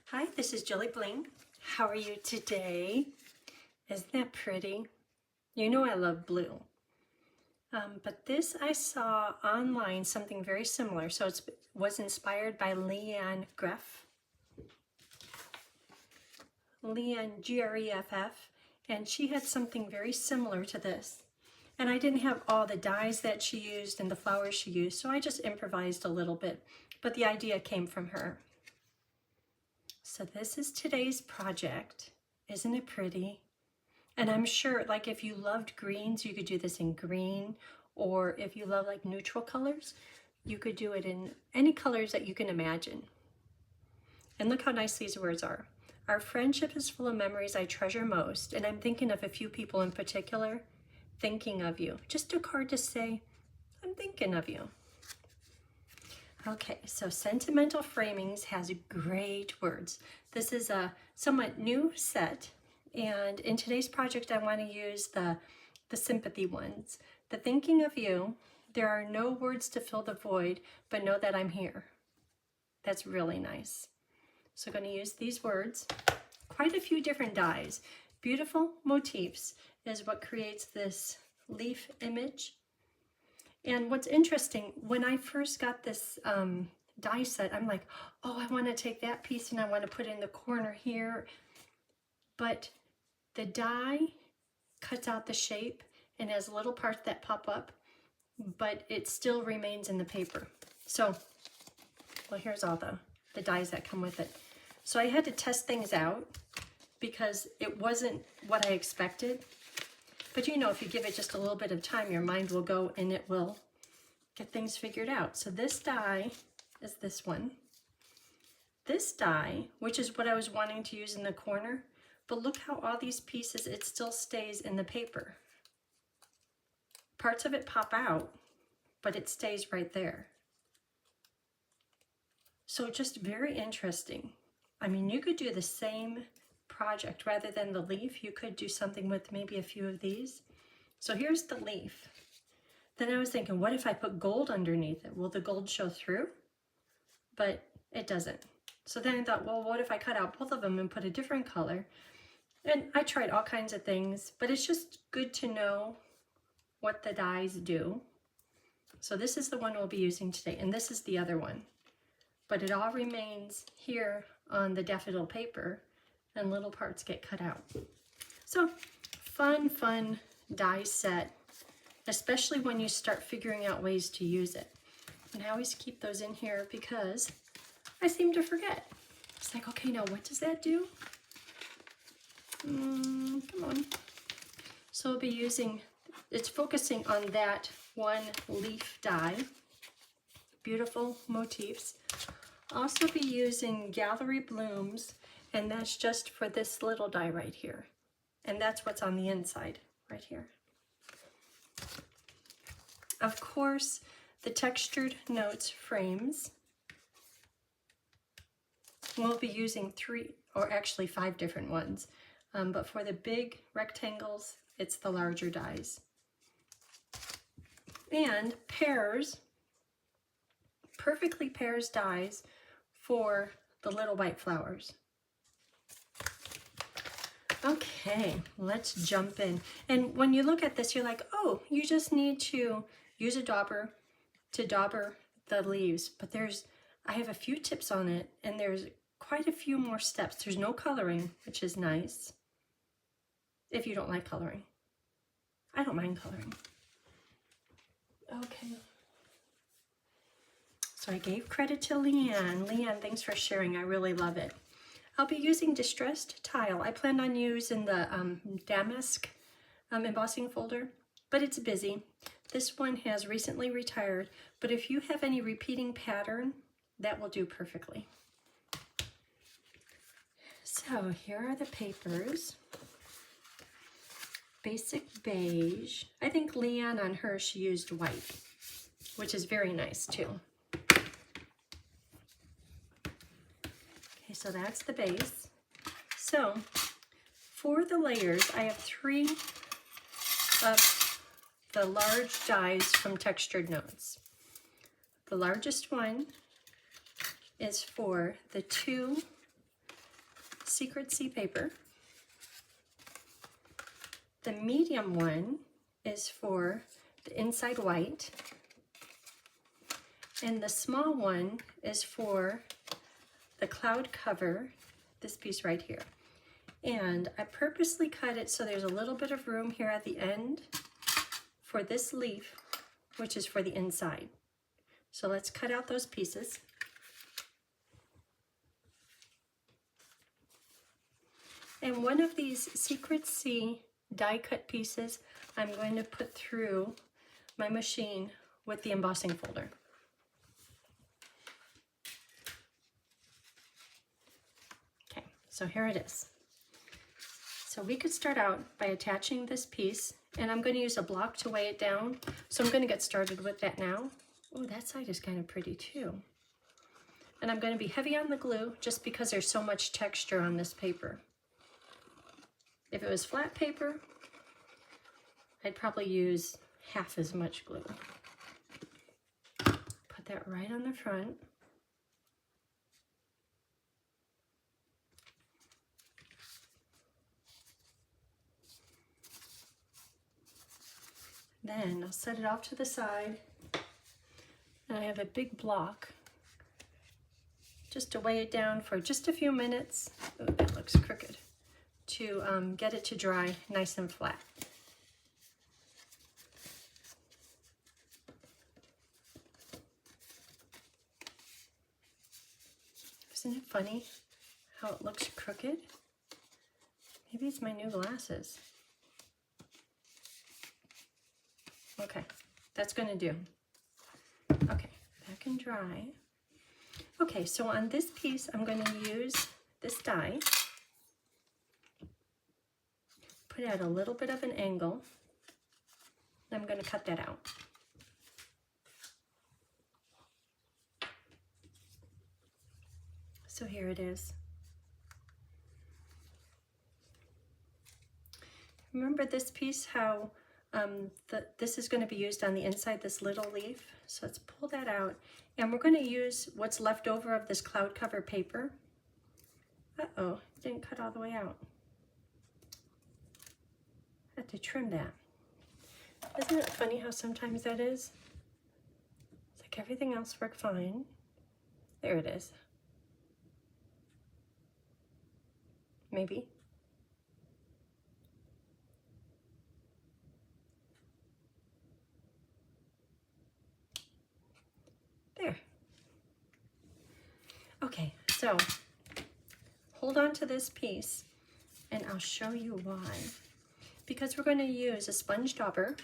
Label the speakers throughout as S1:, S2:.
S1: Hi, this is JilliBling. How are you today? Isn't that pretty? You know I love blue. But this I saw online, something very similar. So it was inspired by LeeAnn Greff. LeeAnn, Greff. And she had something very similar to this. And I didn't have all the dyes that she used and the flowers she used, so I just improvised a little bit. But the idea came from her. So this is today's project. Isn't it pretty? And I'm sure, like, if you loved greens, you could do this in green, or if you love like neutral colors, you could do it in any colors that you can imagine. And look how nice these words are. Our friendship is full of memories I treasure most, and I'm thinking of a few people in particular, thinking of you. Just a card to say, I'm thinking of you. Okay, so Sentimental Framings has great words. This is a somewhat new set, and in today's project I want to use the sympathy ones. The thinking of you, there are no words to fill the void, but know that I'm here. That's really nice. So I'm going to use these words. Quite a few different dies. Beautiful Motifs is what creates this leaf image. And what's interesting, when I first got this die set, I'm like, oh, I want to take that piece and I want to put it in the corner here. But the die cuts out the shape and has little parts that pop up, but it still remains in the paper. So, well, here's all the dies that come with it. So I had to test things out because it wasn't what I expected. But you know, if you give it just a little bit of time, your mind will go and it will get things figured out. So this die is this one. This die, which is what I was wanting to use in the corner, but look how all these pieces, it still stays in the paper. Parts of it pop out, but it stays right there. So just very interesting. I mean, you could do the same project rather than the leaf. You could do something with maybe a few of these. So here's the leaf. Then I was thinking, what if I put gold underneath it? Will the gold show through? But it doesn't. So then I thought, well, what if I cut out both of them and put a different color? And I tried all kinds of things, but it's just good to know what the dies do. So this is the one we'll be using today, and this is the other one. But it all remains here on the daffodil paper, and little parts get cut out. So fun die set, especially when you start figuring out ways to use it. And I always keep those in here because I seem to forget. It's like, okay, now what does that do? Come on. So we'll be using, it's focusing on that one leaf die, Beautiful Motifs. Also be using Gallery Blooms, and that's just for this little die right here. And that's what's on the inside, right here. Of course, the Textured Notes frames. We'll be using 3, or actually 5 different ones. But for the big rectangles, it's the larger dies. And pairs, perfectly pairs dies for the little white flowers. Okay, let's jump in. And when you look at this, you're like, oh, you just need to use a dauber to dauber the leaves. But I have a few tips on it, and there's quite a few more steps. There's no coloring, which is nice. If you don't like coloring. I don't mind coloring. Okay. So I gave credit to LeeAnn. LeeAnn, thanks for sharing. I really love it. I'll be using Distressed Tile. I planned on using the Damask embossing folder, but it's busy. This one has recently retired, but if you have any repeating pattern, that will do perfectly. So here are the papers. Basic beige. I think LeeAnn on her, she used white, which is very nice too. Okay, so that's the base. So for the layers, I have 3 of the large dies from Textured Notes. The largest one is for the 2 Secret Sea paper. The medium one is for the inside white, and the small one is for the cloud cover, this piece right here. And I purposely cut it so there's a little bit of room here at the end for this leaf, which is for the inside. So let's cut out those pieces. And one of these Secret Sea die cut pieces I'm going to put through my machine with the embossing folder. Okay, so here it is. So we could start out by attaching this piece, and I'm going to use a block to weigh it down. So I'm going to get started with that now. Oh, that side is kind of pretty too. And I'm going to be heavy on the glue just because there's so much texture on this paper. If it was flat paper, I'd probably use half as much glue. Put that right on the front. Then I'll set it off to the side, and I have a big block just to weigh it down for just a few minutes. Oh, that looks crooked. To get it to dry nice and flat. Isn't it funny how it looks crooked? Maybe it's my new glasses. Okay, that's going to do. Okay, that can dry. Okay, so on this piece, I'm going to use this die. Put it at a little bit of an angle. I'm going to cut that out. So here it is. Remember this piece, how this is going to be used on the inside, this little leaf. So let's pull that out. And we're going to use what's left over of this cloud cover paper. Uh-oh, it didn't cut all the way out. I had to trim that. Isn't it funny how sometimes that is? It's like everything else worked fine. There it is. Maybe. There. Okay, so hold on to this piece and I'll show you why. Because we're going to use a sponge dauber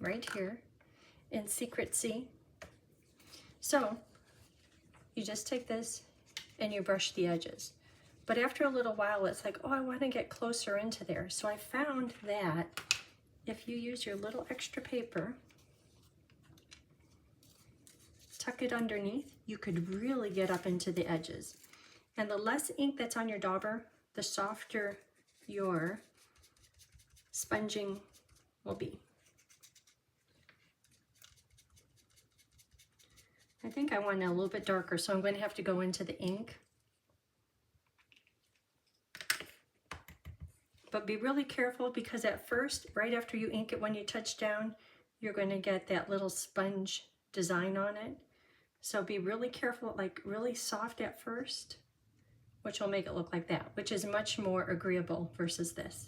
S1: right here in Secret Sea. So you just take this and you brush the edges. But after a little while, it's like, oh, I want to get closer into there. So I found that if you use your little extra paper, tuck it underneath, you could really get up into the edges. And the less ink that's on your dauber, the softer your sponging will be. I think I want it a little bit darker, so I'm going to have to go into the ink. But be really careful, because at first, right after you ink it, when you touch down, you're going to get that little sponge design on it. So be really careful, like really soft at first, which will make it look like that, which is much more agreeable versus this.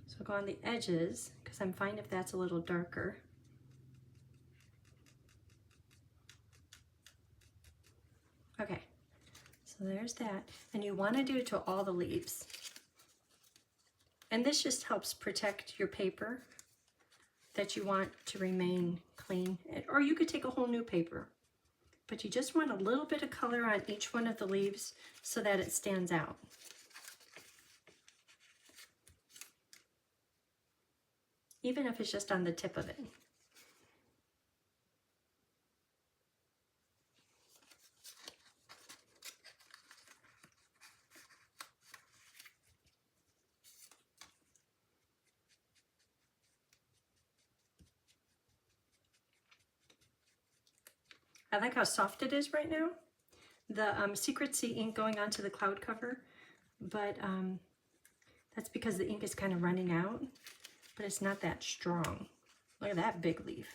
S1: So go on the edges, because I'm fine if that's a little darker. Okay, so there's that. And you want to do it to all the leaves. And this just helps protect your paper that you want to remain clean. Or you could take a whole new paper. But you just want a little bit of color on each one of the leaves so that it stands out. Even if it's just on the tip of it. I like how soft it is right now. the Secrecy ink going onto the cloud cover, but that's because the ink is kind of running out, but it's not that strong. Look at that big leaf.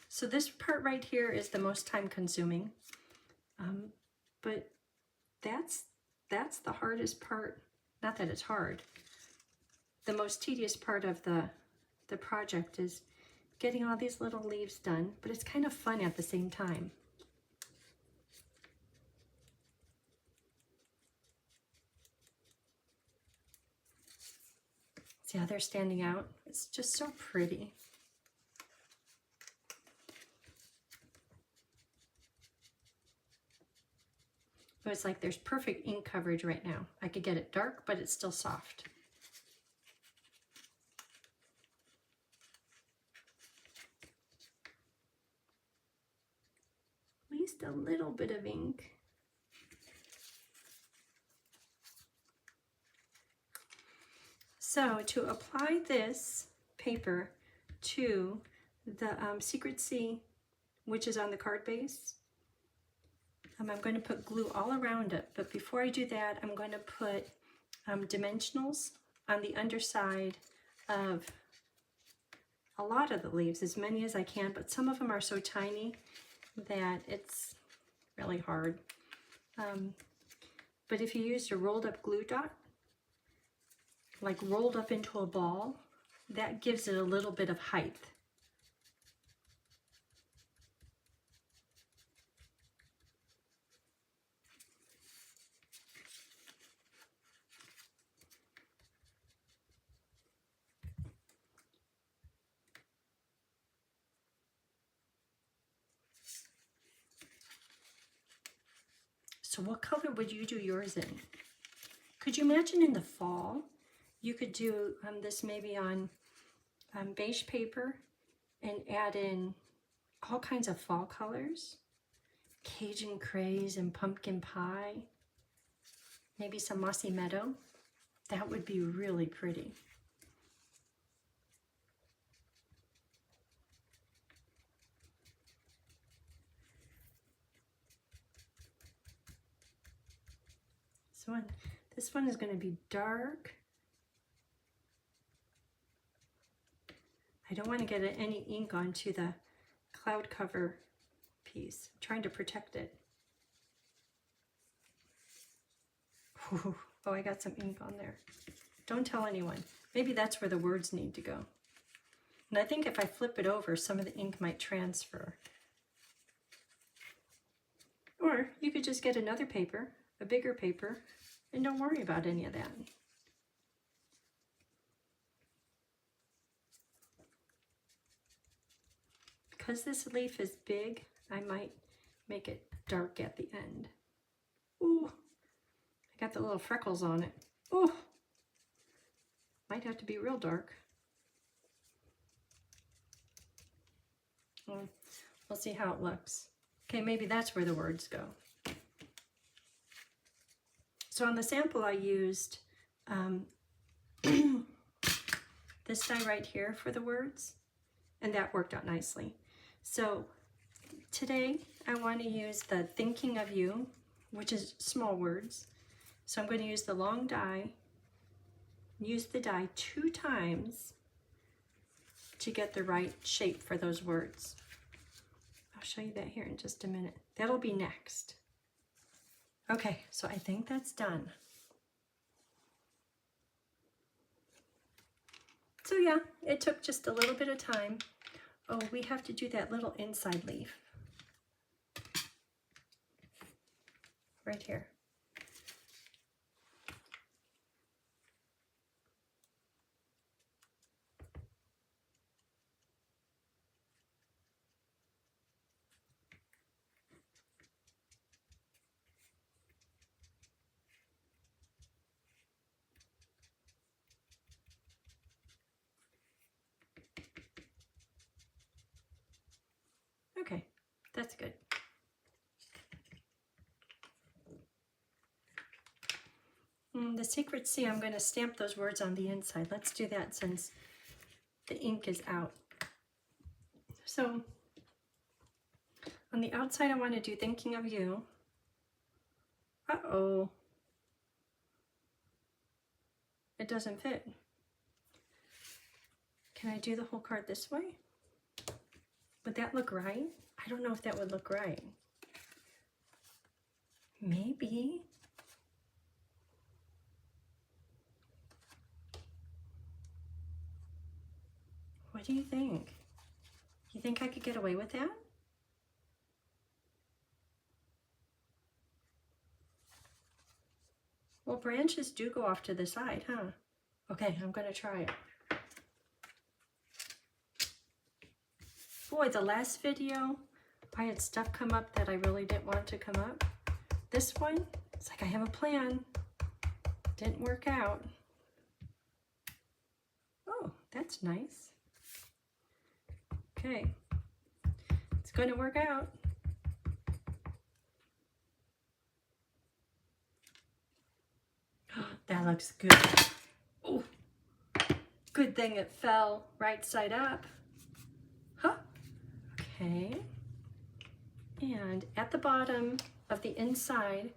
S1: So this part right here is the most time consuming, but that's the hardest part. Not that it's hard. The most tedious part of the project is getting all these little leaves done, but it's kind of fun at the same time. See how they're standing out? It's just so pretty. But it's like there's perfect ink coverage right now. I could get it dark, but it's still soft. At least a little bit of ink. So to apply this paper to the Secrecy, which is on the card base, I'm going to put glue all around it, but before I do that, I'm going to put dimensionals on the underside of a lot of the leaves, as many as I can, but some of them are so tiny that it's really hard. But if you used a rolled up glue dot, like rolled up into a ball, that gives it a little bit of height. So what color would you do yours in? Could you imagine in the fall, you could do this maybe on beige paper and add in all kinds of fall colors? Cajun craze and pumpkin pie, maybe some mossy meadow. That would be really pretty. This one is going to be dark. I don't want to get any ink onto the cloud cover piece. I'm trying to protect it. Oh, I got some ink on there. Don't tell anyone. Maybe that's where the words need to go. And I think if I flip it over, some of the ink might transfer. Or you could just get another paper, a bigger paper, and don't worry about any of that. Because this leaf is big, I might make it dark at the end. Ooh, I got the little freckles on it. Ooh, might have to be real dark. We'll see how it looks. Okay, maybe that's where the words go. So on the sample I used this die right here for the words, and that worked out nicely. So today I want to use the Thinking of You, which is small words. So I'm going to use the long die, use the die 2 times to get the right shape for those words. I'll show you that here in just a minute. That'll be next. Okay, so I think that's done. So yeah, it took just a little bit of time. Oh, we have to do that little inside leaf. Right here. Okay, that's good. The secret C, I'm going to stamp those words on the inside. Let's do that since the ink is out. So on the outside, I want to do thinking of you. Uh-oh. It doesn't fit. Can I do the whole card this way? Would that look right? I don't know if that would look right. Maybe. What do you think? You think I could get away with that? Well, branches do go off to the side, huh? Okay, I'm gonna try it. Boy, the last video, I had stuff come up that I really didn't want to come up. This one, it's like I have a plan. Didn't work out. Oh, that's nice. Okay, it's going to work out. That looks good. Oh, good thing it fell right side up. Huh? Okay. And at the bottom of the inside,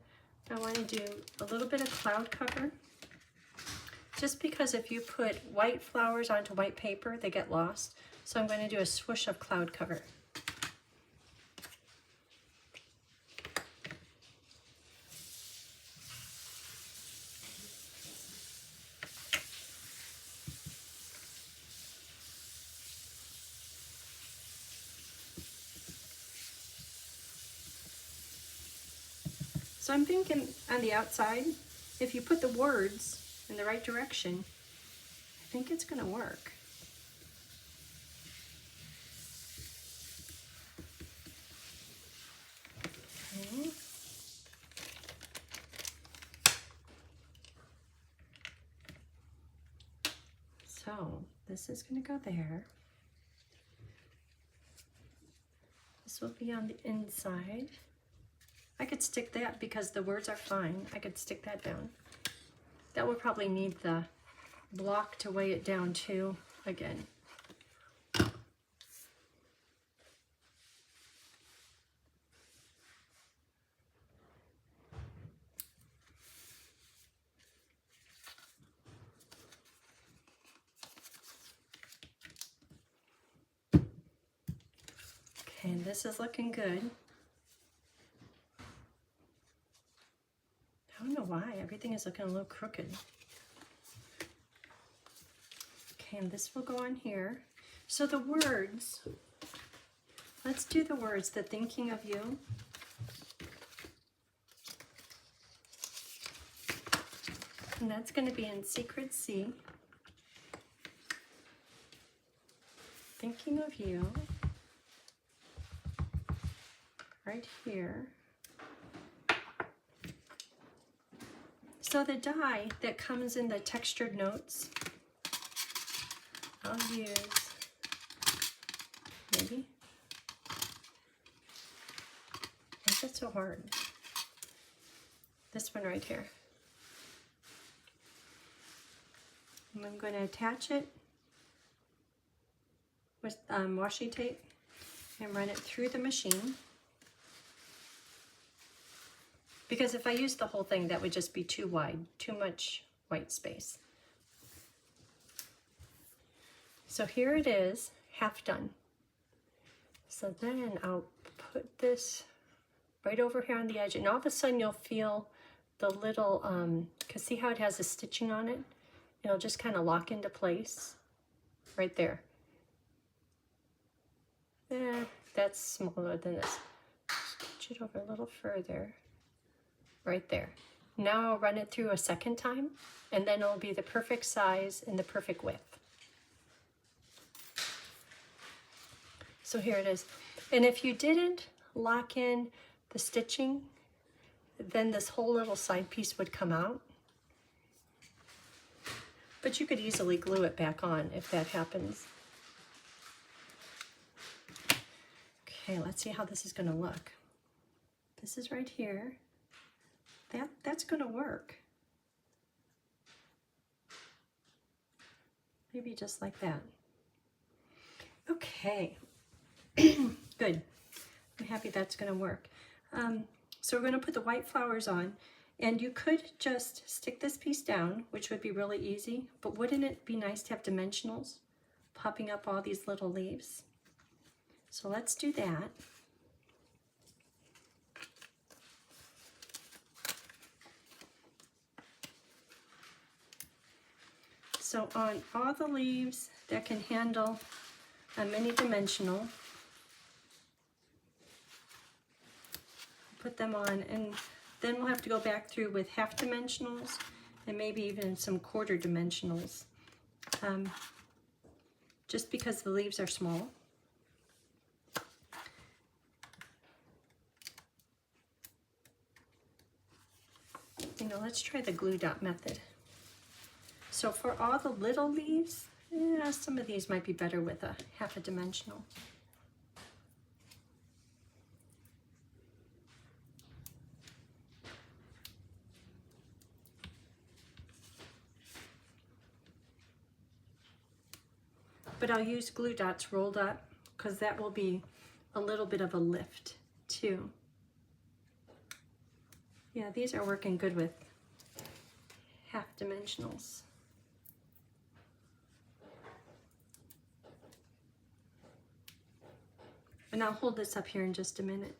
S1: I want to do a little bit of cloud cover. Just because if you put white flowers onto white paper, they get lost. So I'm going to do a swoosh of cloud cover. So I'm thinking on the outside, if you put the words in the right direction, I think it's going to work. Okay. So this is going to go there. This will be on the inside. I could stick that because the words are fine. I could stick that down. That would probably need the block to weigh it down too, again. Okay, this is looking good. I don't know why, everything is looking a little crooked. Okay, and this will go on here. So the words, let's do the words, the thinking of you. And that's going to be in Secret C. Thinking of you. Right here. So the die that comes in the textured notes, I'll use, maybe. Why is that so hard? This one right here. And I'm going to attach it with washi tape and run it through the machine. Because if I use the whole thing, that would just be too wide, too much white space. So here it is, half done. So then I'll put this right over here on the edge, and all of a sudden you'll feel the little, because see how it has the stitching on it? It'll just kind of lock into place right there. That's smaller than this. Stitch it over a little further. Right there. Now I'll run it through a second time, and then it'll be the perfect size and the perfect width. So here it is. And if you didn't lock in the stitching, then this whole little side piece would come out. But you could easily glue it back on if that happens. Okay, let's see how this is going to look. This is right here. That's going to work. Maybe just like that. Okay, good. I'm happy that's going to work. So we're going to put the white flowers on, and you could just stick this piece down, which would be really easy, but wouldn't it be nice to have dimensionals popping up all these little leaves? So let's do that. So on all the leaves that can handle a mini dimensional, put them on, and then we'll have to go back through with half dimensionals and maybe even some quarter dimensionals, just because the leaves are small. You know, let's try the glue dot method. So for all the little leaves, some of these might be better with a half a dimensional. But I'll use glue dots rolled up because that will be a little bit of a lift too. Yeah, these are working good with half dimensionals. And I'll hold this up here in just a minute.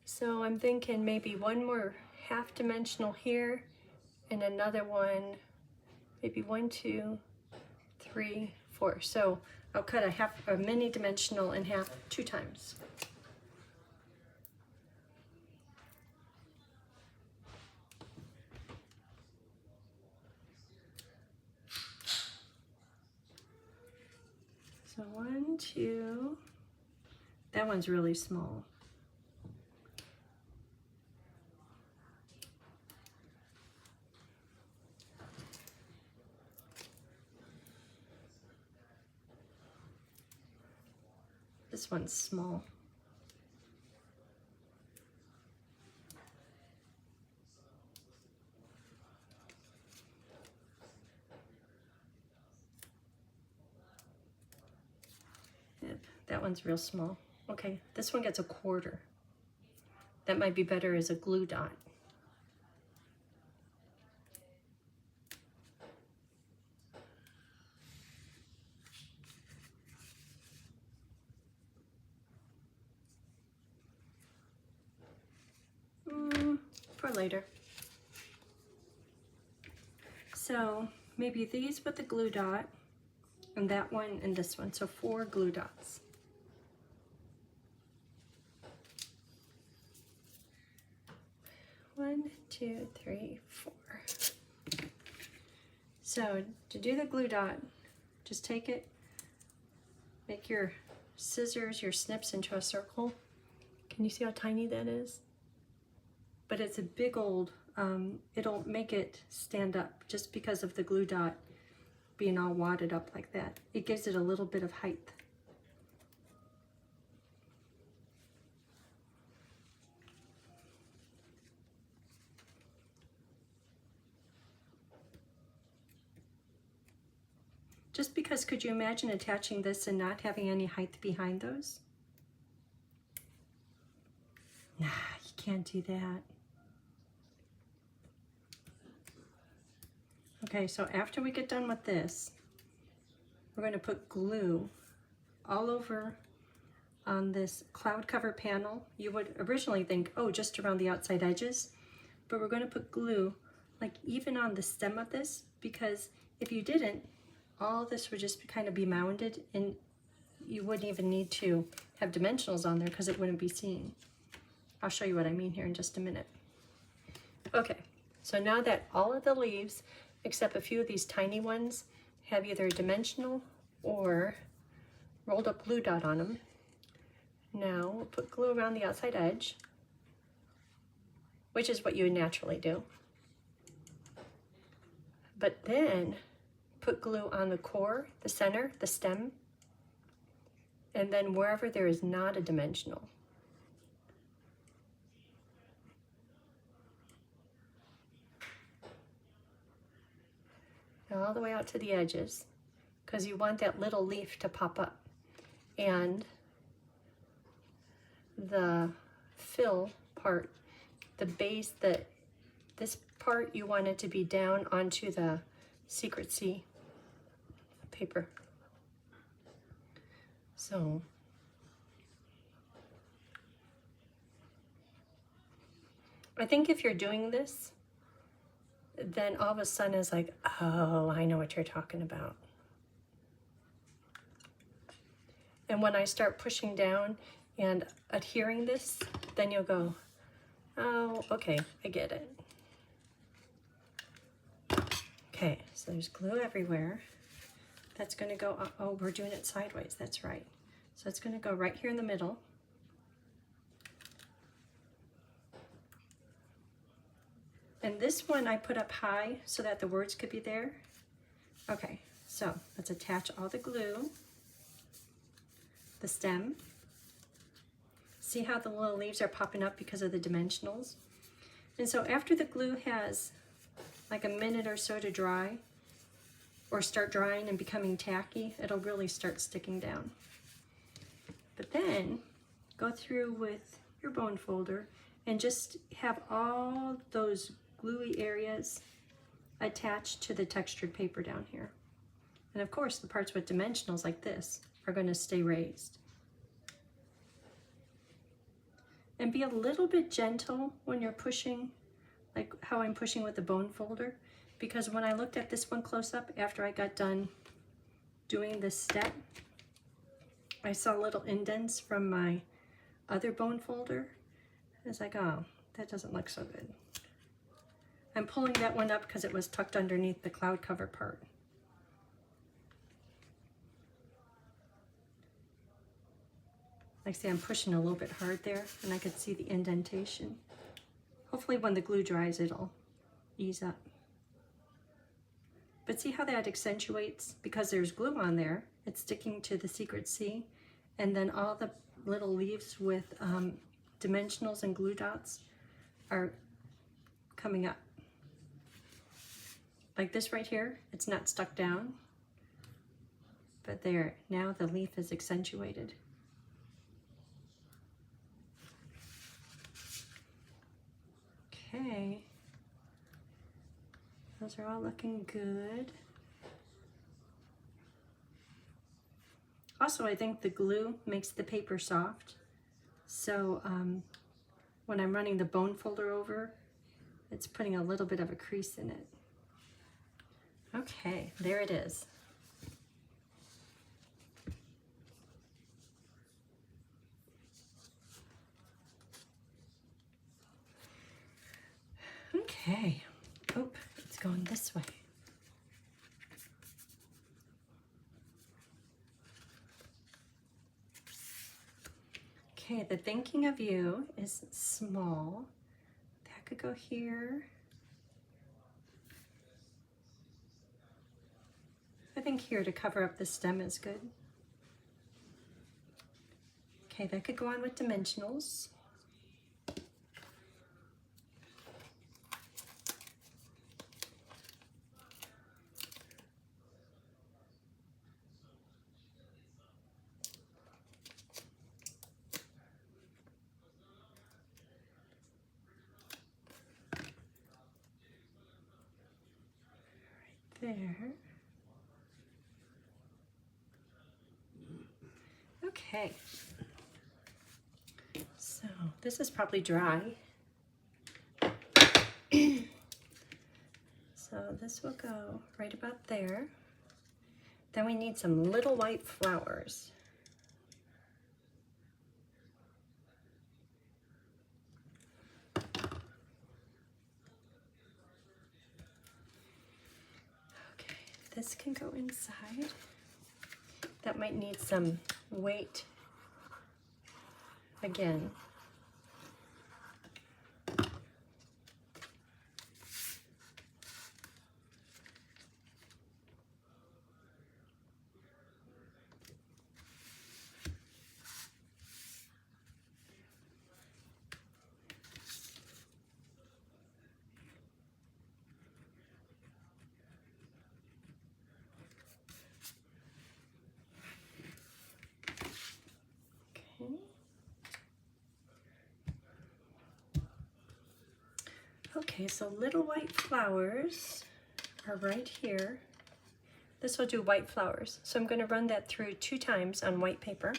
S1: So I'm thinking maybe one more half dimensional here and another one, maybe 1, 2, 3, 4. So I'll cut a mini dimensional in half 2 times. So 1, 2, that one's really small. This one's small. Yep, that one's real small. Okay, this one gets a quarter. That might be better as a glue dot. For later. So maybe these with the glue dot, and that one and this one. So 4 glue dots. One, 2, 3, 4. So to do the glue dot, just take it, make your scissors, your snips into a circle. Can you see how tiny that is? But it's a big old, it'll make it stand up just because of the glue dot being all wadded up like that. It gives it a little bit of height. Just because, could you imagine attaching this and not having any height behind those? Nah, you can't do that. Okay, so after we get done with this, we're going to put glue all over on this cloud cover panel. You would originally think, oh, just around the outside edges, but we're going to put glue like even on the stem of this, because if you didn't, all this would just kind of be mounded and you wouldn't even need to have dimensionals on there because it wouldn't be seen. I'll show you what I mean here in just a minute. Okay, so now that all of the leaves, except a few of these tiny ones, have either a dimensional or rolled up glue dot on them. Now we'll put glue around the outside edge. which is what you would naturally do. But then put glue on the core, the center, the stem, and then wherever there is not a dimensional. And all the way out to the edges, because you want that little leaf to pop up. And the fill part, the base, this part, you want it to be down onto the Secret C paper. So I think if you're doing this, then all of a sudden it's like, oh, I know what you're talking about. And when I start pushing down and adhering this, then you'll go, oh, okay, I get it. Okay, so there's glue everywhere. That's gonna go, oh, we're doing it sideways, that's right. So it's gonna go right here in the middle. And this one I put up high so that the words could be there. Okay, so let's attach all the glue, the stem. See how the little leaves are popping up because of the dimensionals? And so after the glue has like a minute or so to dry, or start drying and becoming tacky, it'll really start sticking down. But then go through with your bone folder and just have all those gluey areas attached to the textured paper down here. And of course, the parts with dimensionals like this are going to stay raised. And be a little bit gentle when you're pushing, like how I'm pushing with the bone folder, because when I looked at this one close up after I got done doing this step, I saw little indents from my other bone folder. I was like, oh, that doesn't look so good. I'm pulling that one up because it was tucked underneath the cloud cover part. Like I say, I'm pushing a little bit hard there and I could see the indentation. Hopefully when the glue dries, it'll ease up. But see how that accentuates? Because there's glue on there, it's sticking to the Secret C, and then all the little leaves with dimensionals and glue dots are coming up. Like this right here, it's not stuck down, but there, now the leaf is accentuated. Okay, those are all looking good. Also, I think the glue makes the paper soft. So when I'm running the bone folder over, it's putting a little bit of a crease in it. Okay, there it is. Okay, oh, it's going this way. Okay, the thinking of you is small. That could go here. I think here to cover up the stem is good. Okay, that could go on with dimensionals. Right there. Okay, so this is probably dry. So this will go right about there. Then we need some little white flowers. Okay, this can go inside. That might need some weight again. Okay, so little white flowers are right here. This will do white flowers. So I'm going to run that through 2 times on white paper.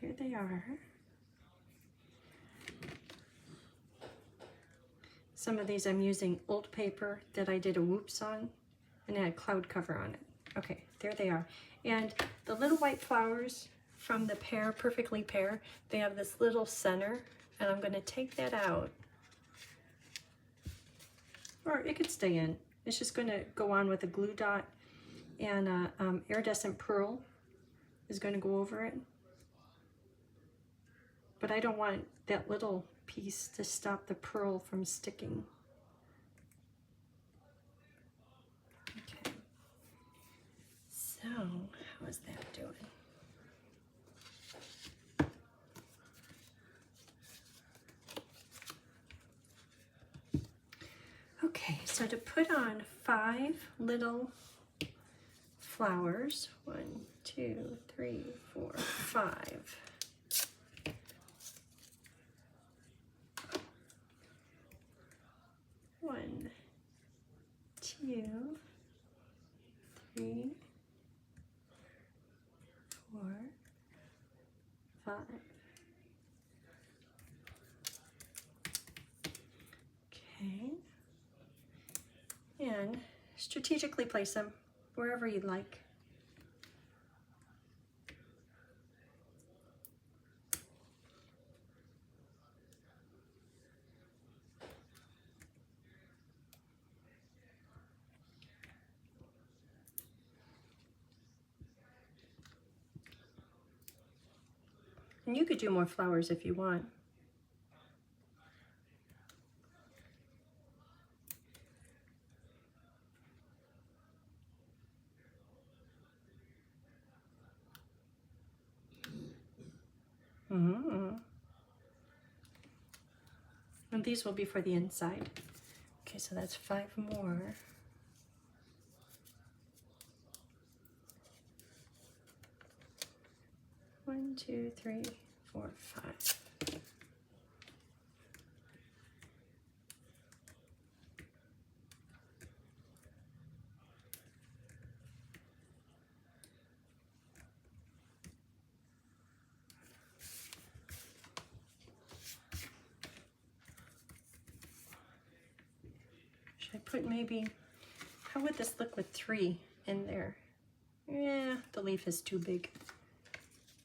S1: Here they are. Some of these I'm using old paper that I did a whoops on and had a cloud cover on it. Okay, there they are. And the little white flowers from the pear, Perfectly Pear, they have this little center, and I'm going to take that out. Or it could stay in. It's just going to go on with a glue dot, and iridescent pearl is going to go over it. But I don't want that little piece to stop the pearl from sticking. Okay. So, how is that doing? Okay, so to put on 5 little flowers, 1, 2, 3, 4, 5. One, 2, 3, 4, 5. Okay. And strategically place them wherever you'd like. And you could do more flowers if you want. And these will be for the inside. Okay, so that's 5 more. One, 2, 3, 4, 5. Should I put maybe, how would this look with 3 in there? Yeah, the leaf is too big.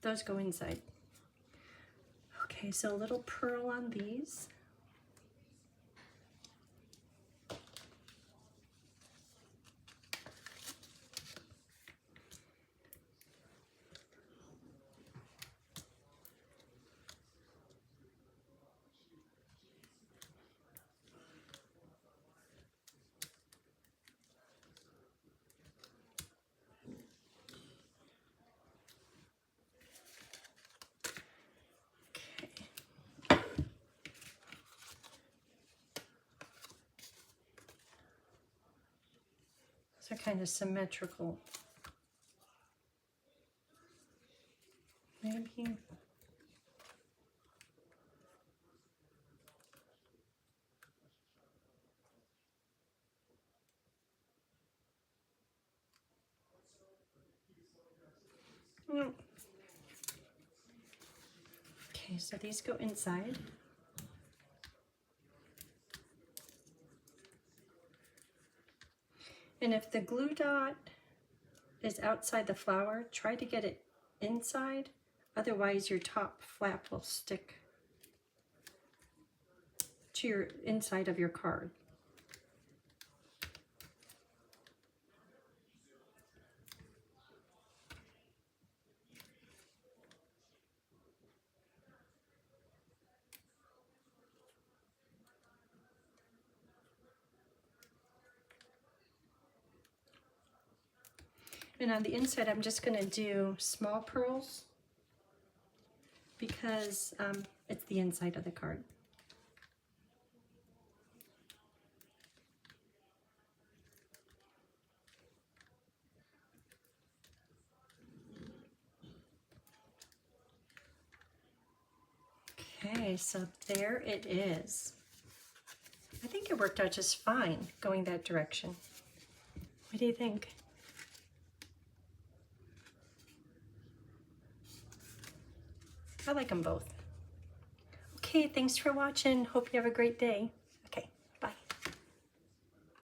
S1: Those go inside. Okay, so a little pearl on these. They're kind of symmetrical. Maybe. No. Okay, so these go inside. And if the glue dot is outside the flower, try to get it inside. Otherwise, your top flap will stick to your inside of your card. And on the inside, I'm just going to do small pearls because it's the inside of the card. Okay, so there it is. I think it worked out just fine going that direction. What do you think? I like them both. Okay, thanks for watching. Hope you have a great day.